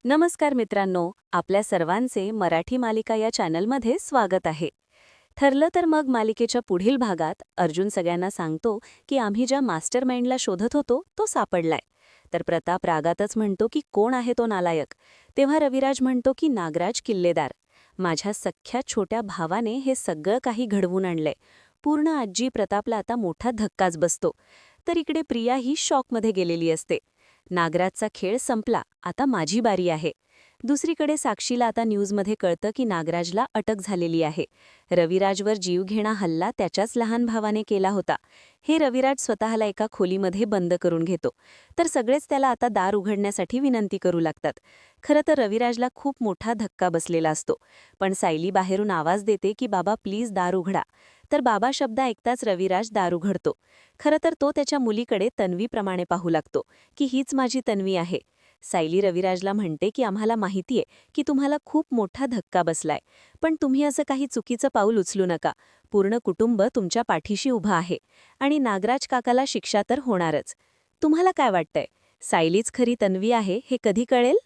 नमस्कार मित्रांनो, आपल्या सर्वांचे मराठी मालिका या चॅनलमध्ये स्वागत आहे. ठरलं तर मग मालिकेच्या पुढील भागात अर्जुन सगळ्यांना सांगतो की आम्ही ज्या मास्टरमाइंडला शोधत होतो तो सापडलाय. तर प्रताप रागातच म्हणतो की कोण आहे तो नालायक. तेव्हा रविराज म्हणतो की नागराज किल्लेदार. माझ्या सख्ख्या छोट्या भावाने हे सगळं काही घडवून आणलंय. पूर्ण आजी प्रतापला आता मोठा धक्काच बसतो. तर इकडे प्रिया ही शॉकमध्ये गेलेली असते. नागराजचा खेळ संपला, आता माझी बारी आहे. दुसरीकडे साक्षीला आता न्यूजमध्ये कळतं की नागराजला अटक झालेली आहे. रविराजवर जीवघेणा हल्ला त्याच्याच लहान भावाने केला होता. हे रविराज स्वतःला एका खोलीमध्ये बंद करून घेतो. तर सगळेच त्याला आता दार उघडण्यासाठी विनंती करू लागतात. खरं तर रविराजला खूप मोठा धक्का बसलेला असतो. पण सायली बाहेरून आवाज देते की बाबा प्लीज दार उघडा. तर बाबा शब्द ऐकताच रविराज दार उघडतो. खरं तर तो त्याच्या मुलीकडे तन्वीप्रमाणे पाहू लागतो की हीच माझी तन्वी आहे. सायली रविराजला म्हणते की आम्हाला माहितीये की तुम्हाला खूप मोठा धक्का बसलाय, पण तुम्ही असं काही चुकीचं पाऊल उचलू नका. पूर्ण कुटुंब तुमच्या पाठीशी उभं आहे आणि नागराज काकाला शिक्षा तर होणारच. तुम्हाला काय वाटतंय, सायलीच खरी तन्वी आहे हे कधी कळेल?